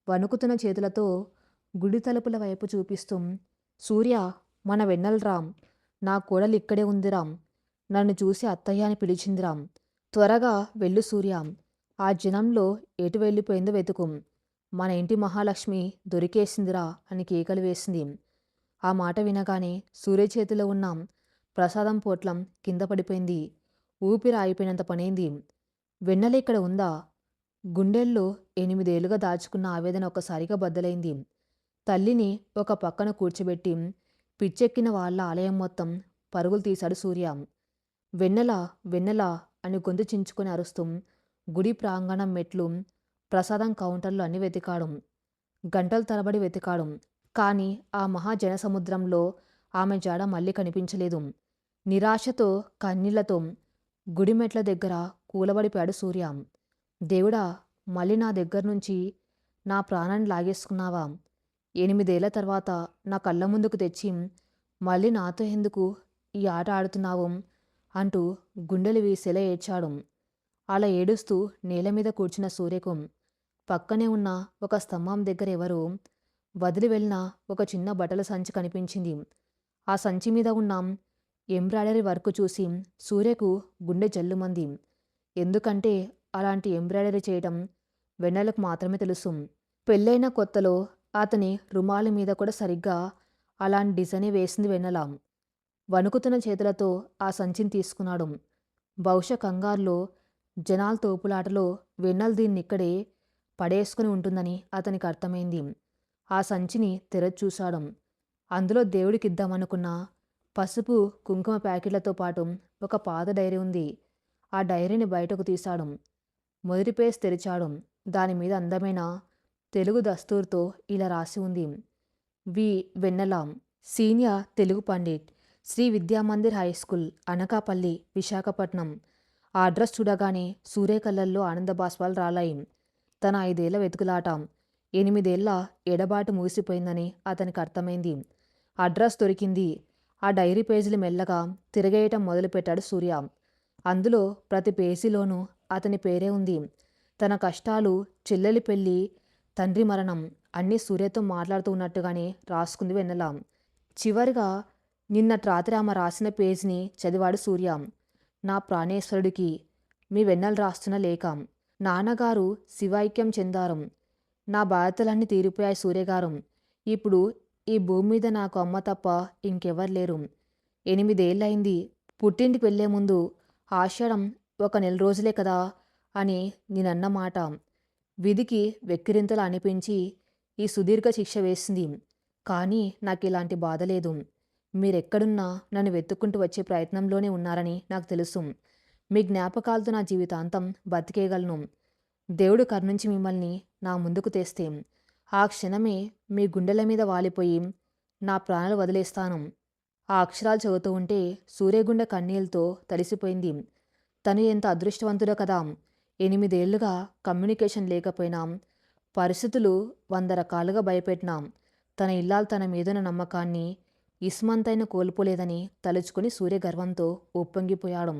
వణుకుతున్న చేతులతో గుడి తలుపుల వైపు చూపిస్తూ, సూర్య, మన వెన్నెలరాం, నా కోడలు ఇక్కడే ఉందిరాం, నన్ను చూసి అత్తయ్య అని పిలిచిందిరాం, త్వరగా వెళ్ళు సూర్య, ఆ జనంలో ఎటు వెళ్ళిపోయిందో వెతుకు, మన ఇంటి మహాలక్ష్మి దొరికేసిందిరా అని కేకలు వేసింది. ఆ మాట వినగానే సూర్య చేతిలో ఉన్న ప్రసాదం పొట్లం కింద పడిపోయింది. ఊపిరి ఆగిపోయినంత పనైంది. వెన్నెల ఇక్కడ ఉందా? గుండెల్లో 8 ఏళ్లుగా దాచుకున్న ఆవేదన ఒక్కసారిగా బద్దలైంది. తల్లిని ఒక పక్కన కూర్చోబెట్టి పిచ్చెక్కిన వాళ్ళ ఆలయం మొత్తం పరుగులు తీశాడు సూర్య. వెన్నెల, వెన్నెల అని గొంతు చించుకొని అరుస్తూ గుడి ప్రాంగణం మెట్లు, ప్రసాదం కౌంటర్లు అన్ని వెతికాడు. గంటల తరబడి వెతికాడు. కానీ ఆ మహాజన సముద్రంలో ఆమె జాడ మళ్ళీ కనిపించలేదు. నిరాశతో, కన్నీళ్లతో గుడి మెట్ల దగ్గర కూలబడిపోయాడు సూర్య. దేవుడా, మళ్ళీ నా దగ్గర నుంచి నా ప్రాణాన్ని లాగేసుకున్నావా? 8 ఏళ్ల తర్వాత నా కళ్ళ ముందుకు తెచ్చి మళ్ళీ నాతో ఎందుకు ఈ ఆట ఆడుతున్నావు అంటూ గుండెలు వీసేలా ఏడ్చాడు. అలా ఏడుస్తూ నేల మీద కూర్చున్న సూర్యకు పక్కనే ఉన్న ఒక స్తంభం దగ్గర ఎవరో వదిలి వెళ్ళిన ఒక చిన్న బట్టల సంచి కనిపించింది. ఆ సంచి మీద ఉన్న ఎంబ్రాయిడరీ వర్క్ చూసి సూర్యకు గుండె జల్లుమంది. ఎందుకంటే అలాంటి ఎంబ్రాయిడరీ చేయటం వెన్నెలకు మాత్రమే తెలుసు. పెళ్ళైన కొత్తలో అతని రుమాల మీద కూడా సరిగ్గా అలాంటి డిజైనే వేసింది వెన్నెల. వణుకుతున్న చేతులతో ఆ సంచిని తీసుకున్నాడు. బహుశా కంగారులో, జనాల తోపులాటలో వెన్నెల దీన్నిక్కడే పడేసుకుని ఉంటుందని అతనికి అర్థమైంది. ఆ సంచిని తెరచి చూశాడు. అందులో దేవుడికిద్దామనుకున్న పసుపు, కుంకుమ ప్యాకెట్లతో పాటు ఒక పాత డైరీ ఉంది. ఆ డైరీని బయటకు తీశాడు. మొదటి పేజ్ తెరిచాడు. దానిమీద అందమైన తెలుగు దస్తూర్తో ఇలా రాసి ఉంది: V Vennela, senior Telugu pandit, Sri Vidyamandir high school, Anakapalli, Visakhapatnam. ఆ అడ్రస్ చూడగానే సూర్య కళ్ళల్లో ఆనంద బాష్పాలు రాలాయి. తన 5 ఏళ్ల వెతుకులాట, 8 ఏళ్ల ఎడబాటు ముగిసిపోయిందని అతనికి అర్థమైంది. అడ్రస్ దొరికింది. ఆ డైరీ పేజీలు మెల్లగా తిరగేయటం మొదలుపెట్టాడు సూర్య. అందులో ప్రతి పేజీలోనూ అతని పేరే ఉంది. తన కష్టాలు, చెల్లెలి పెళ్ళి, తండ్రి మరణం అన్నీ సూర్యతో మాట్లాడుతూ ఉన్నట్టుగానే రాసుకుంది వెన్నెల. చివరిగా నిన్నటి రాత్రి ఆమె రాసిన పేజీని చదివాడు సూర్య. నా ప్రాణేశ్వరుడికి మీ వెన్నెల రాస్తున్న లేఖ. నాన్నగారు శివైక్యం చెందారు. నా బాధ్యతలన్నీ తీరిపోయాయి సూర్యగారు. ఇప్పుడు ఈ భూమి మీద నాకు అమ్మ తప్ప ఇంకెవ్వరు లేరు. 8 ఏళ్ళయింది. పుట్టింటికి వెళ్లే ముందు ఆషాఢం ఒక నెల రోజులే కదా అని నేనన్న మాట విధికి వెక్కిరింతలు అనిపించి ఈ సుదీర్ఘ శిక్ష వేసింది. కానీ నాకిలాంటి బాధ లేదు. మీరెక్కడున్నా నన్ను వెతుక్కుంటూ వచ్చే ప్రయత్నంలోనే ఉన్నారని నాకు తెలుసు. మీ జ్ఞాపకాలతో నా జీవితాంతం బతికేయగలను. దేవుడు కరుణించి మిమ్మల్ని నా ముందుకు తెస్తే ఆ క్షణమే మీ గుండెల మీద వాలిపోయి నా ప్రాణాలు వదిలేస్తాను. ఆ అక్షరాలు చదువుతూ ఉంటే సూర్యగుండె కన్నీళ్లతో తడిసిపోయింది. తను ఎంత అదృష్టవంతుడో కదా. 8 ఏళ్లుగా కమ్యూనికేషన్ లేకపోయినా, పరిస్థితులు 100 రకాలుగా భయపెట్టినా, తన ఇల్లాలు తన మీదున్న నమ్మకాన్ని ఇస్మంతైన కోల్పోలేదని తలుచుకుని సూర్య గర్వంతో ఉప్పొంగిపోయాడు.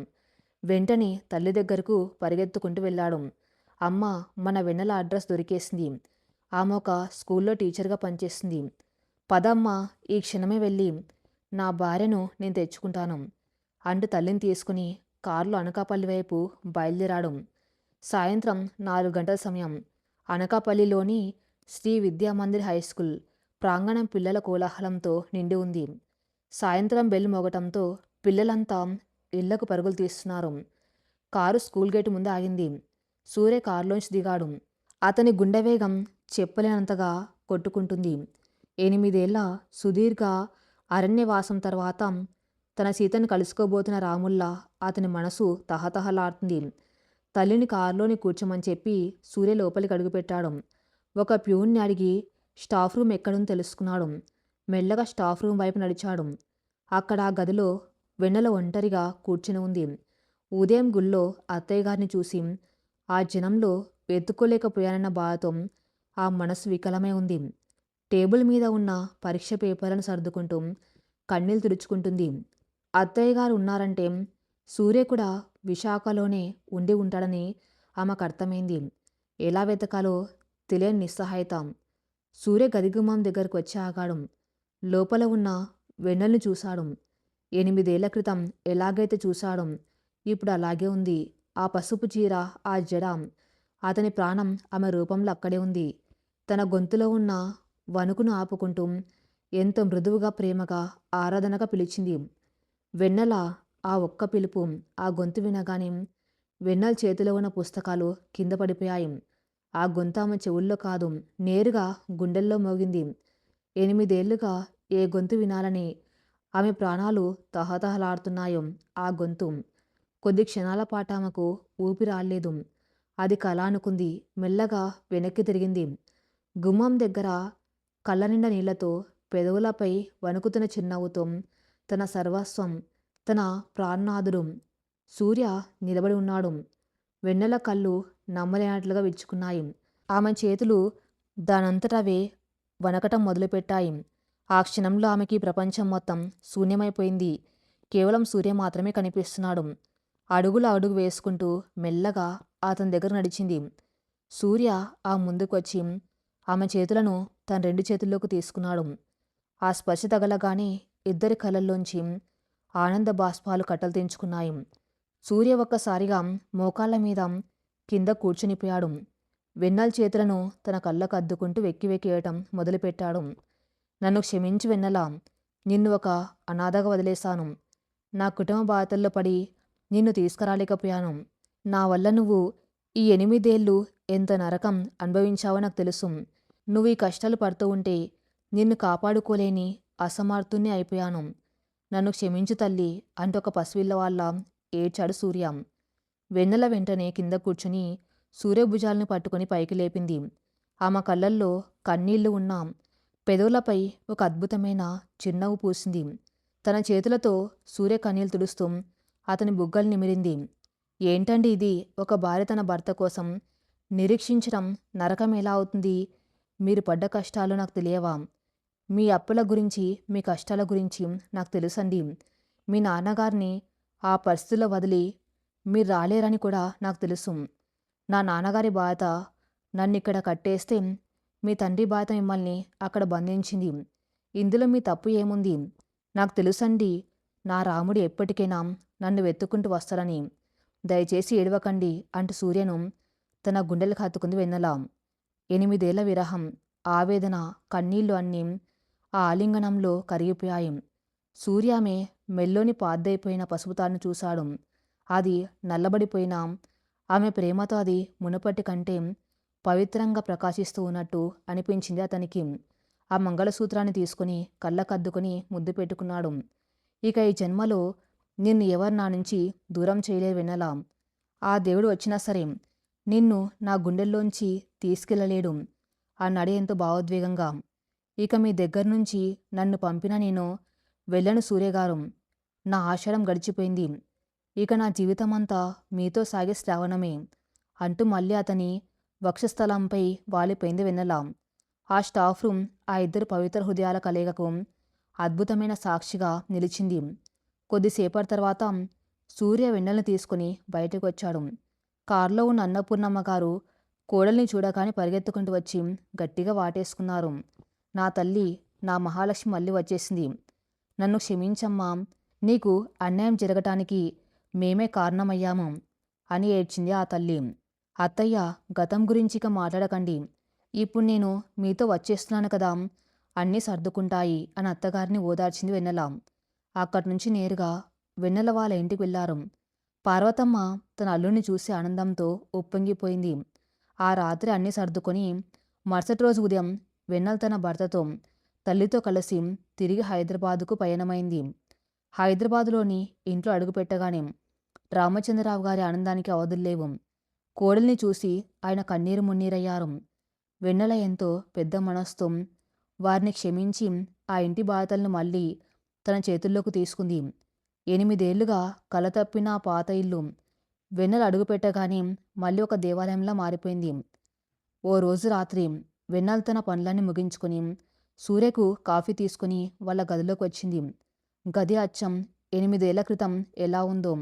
వెంటనే తల్లి దగ్గరకు పరిగెత్తుకుంటూ వెళ్ళాడు. అమ్మా, మన వెన్నెల అడ్రస్ దొరికేసింది. ఆమె ఒక స్కూల్లో టీచర్గా పనిచేస్తుంది. పదమ్మా, ఈ క్షణమే వెళ్ళి నా భార్యను నేను తెచ్చుకుంటాను అంటూ తల్లిని తీసుకుని కారులో అనకాపల్లి వైపు బయలుదేరాడు. సాయంత్రం 4 గంటల సమయం. అనకాపల్లిలోని శ్రీ విద్యామందిర్ హైస్కూల్ ప్రాంగణం పిల్లల కోలాహలంతో నిండి ఉంది. సాయంత్రం బెల్ మోగటంతో పిల్లలంతా ఇళ్లకు పరుగులు తీస్తున్నారు. కారు స్కూల్ గేటు ముందు ఆగింది. సూర్య కారులోంచి దిగాడు. అతని గుండె వేగం చెప్పలేనంతగా కొట్టుకుంటుంది. 8 ఏళ్ల సుదీర్ఘ అరణ్యవాసం తర్వాత తన సీతను కలుసుకోబోతున్న రాముల్లా అతని మనసు తహతహలాడుతుంది. తల్లిని కారులోని కూర్చోమని చెప్పి సూర్య లోపలికి అడుగుపెట్టాడు. ఒక ప్యూన్ని అడిగి స్టాఫ్ రూమ్ ఎక్కడుందో తెలుసుకున్నాడు. మెల్లగా స్టాఫ్ రూమ్ వైపు నడిచాడు. అక్కడ ఆ గదిలో వెన్నెల ఒంటరిగా కూర్చుని ఉంది. ఉదయం గుళ్ళో అత్తయ్య గారిని చూసి ఆ జనంలో వెతుక్కోలేకపోయానన్న బాధతో ఆ మనసు వికలమై ఉంది. టేబుల్ మీద ఉన్న పరీక్ష పేపర్లను సర్దుకుంటూ కన్నీళ్లు తుడుచుకుంటుంది. అత్తయ్య గారు ఉన్నారంటే సూర్య కూడా విశాఖలోనే ఉండి ఉంటాడని ఆమెకు అర్థమైంది. ఎలా వెతకాలో తెలియని నిస్సహాయత. సూర్య గదిగుమ్మం దగ్గరకు వచ్చి ఆగాడు. లోపల ఉన్న వెన్నెల్ని చూశాడు. 8 ఏళ్ల క్రితం ఎలాగైతే చూశాడో ఇప్పుడు అలాగే ఉంది. ఆ పసుపు చీర, ఆ జడ, అతని ప్రాణం ఆమె రూపంలో అక్కడే ఉంది. తన గొంతులో ఉన్న వణుకును ఆపుకుంటూ ఎంతో మృదువుగా, ప్రేమగా, ఆరాధనగా పిలిచింది. వెన్నెల. ఆ ఒక్క పిలుపు, ఆ గొంతు వినగానే వెన్నెల చేతిలో ఉన్న పుస్తకాలు కింద పడిపోయాయి. ఆ గొంతు ఆమె చెవుల్లో కాదు, నేరుగా గుండెల్లో మోగింది. 8 ఏళ్లుగా ఏ గొంతు వినాలని ఆమె ప్రాణాలు తహతహలాడుతున్నాయో ఆ గొంతు. కొద్ది క్షణాల పాటు ఆమెకు ఊపిరాడలేదు. అది కల అనుకుంది. మెల్లగా వెనక్కి తిరిగింది. గుమ్మం దగ్గర కళ్ళనిండా నీళ్లతో, పెదవులపై వణుకుతున్న చిరునవ్వుతో తన సర్వస్వం, తన ప్రాణనాథుడు సూర్య నిలబడి ఉన్నాడు. వెన్నెల కళ్ళు నమ్మలేనట్లుగా విచ్చుకున్నాయి. ఆమె చేతులు దానంతటవే వణకటం మొదలుపెట్టాయి. ఆ క్షణంలో ఆమెకి ప్రపంచం మొత్తం శూన్యమైపోయింది. కేవలం సూర్య మాత్రమే కనిపిస్తున్నాడు. అడుగులు అడుగు వేసుకుంటూ మెల్లగా అతని దగ్గర నడిచింది. సూర్య ఆ ముందుకు వచ్చి ఆమె చేతులను తన 2 చేతుల్లోకి తీసుకున్నాడు. ఆ స్పర్శ తగలగానే ఇద్దరి కళ్ళల్లోంచి ఆనంద బాష్పాలు కట్టలు తెంచుకున్నాయి. సూర్య ఒక్కసారిగా మోకాళ్ళ మీద కింద కూర్చునిపోయాడు. వెన్నెల చేతులను తన కళ్ళకు అద్దుకుంటూ వెక్కి వెక్కి ఏయటం మొదలుపెట్టాడు. నన్ను క్షమించు వెన్నెల. నిన్ను ఒక అనాథగా వదిలేశాను. నా కుటుంబ బాధల్లో పడి నిన్ను తీసుకురాలేకపోయాను. నా వల్ల నువ్వు ఈ 8 ఏళ్ళు ఎంత నరకం అనుభవించావో నాకు తెలుసు. నువ్వు ఈ కష్టాలు పడుతూ ఉంటే నిన్ను కాపాడుకోలేని అసమర్థుణ్ణి అయిపోయాను. నన్ను క్షమించు తల్లి అంటూ ఒక పసిపిల్ల వాళ్ళ ఏడ్చాడు సూర్య. వెన్నెల వెంటనే కింద కూర్చుని సూర్య భుజాలను పట్టుకుని పైకి లేపింది. ఆమె కళ్ళల్లో కన్నీళ్లు ఉన్నా పెదవులపై ఒక అద్భుతమైన చిరునవ్వు పూసింది. తన చేతులతో సూర్య కన్నీళ్లు తుడుస్తూ అతని బుగ్గలు నిమిరింది. ఏంటండి ఇది? ఒక భార్య తన భర్త కోసం నిరీక్షించడం నరకం ఎలా అవుతుంది? మీరు పడ్డ కష్టాలు నాకు తెలియవా? మీ అప్పుల గురించి, మీ కష్టాల గురించి నాకు తెలుసండి. మీ నాన్నగారిని ఆ పరిస్థితుల్లో వదిలి మీరు రాలేరని కూడా నాకు తెలుసు. నా నాన్నగారి బాధ నన్నిక్కడ కట్టేస్తే మీ తండ్రి బాధ మిమ్మల్ని అక్కడ బంధించింది. ఇందులో మీ తప్పు ఏముంది? నాకు తెలుసండి. నా రాముడు ఎప్పటికైనా నన్ను వెతుక్కుంటూ వస్తాడని. దయచేసి ఏడవకండి అంటూ సూర్యను తన గుండెలకు హత్తుకుంది వెన్నెల. 8 ఏళ్ల విరహం, ఆవేదన, కన్నీళ్లు అన్నీ ఆ ఆలింగనంలో కరిగిపోయాయి. సూర్య ఆమె మెల్లోని పాద్దైపోయిన పసుపు తాడును చూశాడు. అది నల్లబడిపోయినా ఆమె ప్రేమతో అది మునుపటి కంటే పవిత్రంగా ప్రకాశిస్తూ ఉన్నట్టు అనిపించింది అతనికి. ఆ మంగళసూత్రాన్ని తీసుకుని కళ్ళకద్దుకుని ముద్దు పెట్టుకున్నాడు. ఇక ఈ జన్మలో నిన్ను ఎవరు నా నుంచి దూరం చేయలేరు వెన్నెల. ఆ దేవుడు వచ్చినా సరే నిన్ను నా గుండెల్లోంచి తీసుకెళ్ళలేడు అన్నాడు ఎంతో భావోద్వేగంగా. ఇక మీ దగ్గర నుంచి నన్ను పంపిన నేను వెళ్ళను సూర్యగారు. నా ఆషాఢం గడిచిపోయింది. ఇక నా జీవితమంతా మీతో సాగే శ్రావణమే అంటూ మళ్ళీ అతని వక్షస్థలంపై వాలిపోయింది వెన్నెల. ఆ స్టాఫ్ రూమ్ ఆ ఇద్దరు పవిత్ర హృదయాల కలయికకు అద్భుతమైన సాక్షిగా నిలిచింది. కొద్దిసేపటి తర్వాత సూర్య వెన్నెలను తీసుకుని బయటకొచ్చాడు. కారులో ఉన్న అన్నపూర్ణమ్మ గారు కోడల్ని చూడగానే పరిగెత్తుకుంటూ వచ్చి గట్టిగా వాటేసుకున్నారు. నా తల్లి, నా మహాలక్ష్మి మళ్ళీ వచ్చేసింది. నన్ను క్షమించమ్మా, నీకు అన్యాయం జరగటానికి మేమే కారణమయ్యాము అని ఏడ్చింది ఆ తల్లి. అత్తయ్య, గతం గురించి ఇక మాట్లాడకండి. ఇప్పుడు నేను మీతో వచ్చేస్తున్నాను కదా, అన్నీ సర్దుకుంటాయి అని అత్తగారిని ఓదార్చింది వెన్నెల. అక్కడ్నుంచి నేరుగా వెన్నెల వాళ్ళ ఇంటికి వెళ్లారు. పార్వతమ్మ తన అల్లుడిని చూసి ఆనందంతో ఉప్పొంగిపోయింది. ఆ రాత్రి అన్నీ సర్దుకొని మరుసటి రోజు ఉదయం వెన్నెల తన భర్తతో, తల్లితో కలిసి తిరిగి హైదరాబాదుకు పయనమైంది. హైదరాబాదులోని ఇంట్లో అడుగుపెట్టగానే రామచంద్రరావు గారి ఆనందానికి అవధుల్లేవు. కోడల్ని చూసి ఆయన కన్నీరు మున్నీరయ్యారు. వెన్నెల ఎంతో పెద్ద మనసుతో వారిని క్షమించి ఆ ఇంటి బాధ్యతలను మళ్ళీ తన చేతుల్లోకి తీసుకుంది. 8 ఏళ్లుగా కలతప్పిన ఆ పాత ఇల్లు వెన్నెల అడుగుపెట్టగానే మళ్ళీ ఒక దేవాలయంలా మారిపోయింది. ఓ రోజు రాత్రి వెన్నెల తన పనులన్నీ ముగించుకుని సూర్యకు కాఫీ తీసుకుని వాళ్ళ గదిలోకి వచ్చింది. గది అచ్చం 8 ఏళ్ల క్రితం ఎలా ఉందో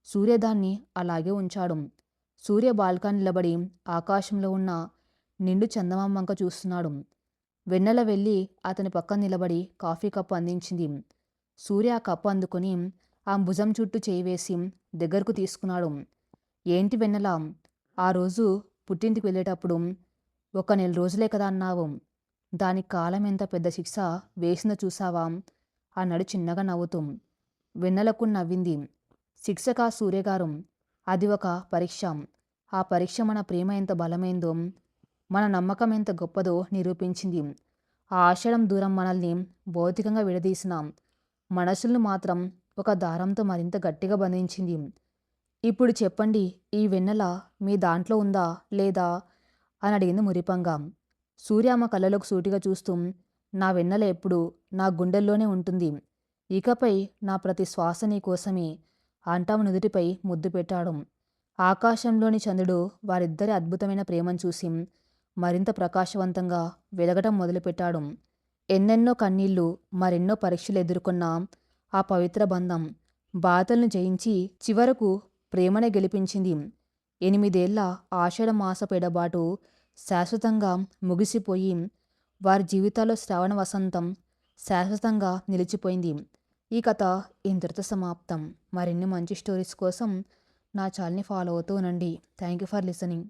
సూర్య దాన్ని అలాగే ఉంచాడు. సూర్య బాల్కనీ నిలబడి ఆకాశంలో ఉన్న నిండు చందమామ వంక చూస్తున్నాడు. వెన్నెల వెళ్ళి అతని పక్కన నిలబడి కాఫీ కప్పు అందించింది. సూర్య ఆ కప్పు అందుకుని ఆ భుజం చుట్టూ చేయి వేసి దగ్గరకు తీసుకున్నాడు. ఏంటి వెన్నెల, ఆ రోజు పుట్టింటికి వెళ్ళేటప్పుడు 1 నెల రోజులే కదా అన్నావు. దానికి కాలం ఎంత పెద్ద శిక్ష వేసిందో చూసావా అన్నాడు చిన్నగా నవ్వుతూ. వెన్నెలకు నవ్వింది. శిక్షకా సూర్యగారు, అది ఒక పరీక్ష. ఆ పరీక్ష మన ప్రేమ ఎంత బలమైందో, మన నమ్మకం ఎంత గొప్పదో నిరూపించింది. ఆ ఆషాఢం దూరం మనల్ని భౌతికంగా విడదీసిన మనసులను మాత్రం ఒక దారంతో మరింత గట్టిగా బంధించింది. ఇప్పుడు చెప్పండి, ఈ వెన్నెల మీ దాంట్లో ఉందా లేదా అని అడిగింది మురిపంగా. సూర్య ఆమె కళ్ళలోకి సూటిగా చూస్తూ, నా వెన్నెల ఎప్పుడూ నా గుండెల్లోనే ఉంటుంది. ఇకపై నా ప్రతి శ్వాస నీ కోసమే అంటాము నుదుటిపై ముద్దు పెట్టాడు. ఆకాశంలోని చంద్రుడు వారిద్దరి అద్భుతమైన ప్రేమను చూసి మరింత ప్రకాశవంతంగా వెలగటం మొదలుపెట్టాడు. ఎన్నెన్నో కన్నీళ్లు, మరెన్నో పరీక్షలు ఎదుర్కొన్న ఆ పవిత్ర బంధం బాధలను జయించి చివరకు ప్రేమనే గెలిపించింది. 8 ఏళ్ల ఆషాఢ మాసపు ఎడబాటు శాశ్వతంగా ముగిసిపోయి వారి జీవితాల్లో శ్రావణ వసంతం శాశ్వతంగా నిలిచిపోయింది. ఈ కథ ఇంతటితో సమాప్తం. మరిన్ని మంచి స్టోరీస్ కోసం నా ఛానల్ని ఫాలో అవుతూ ఉండండి. Thank you for listening.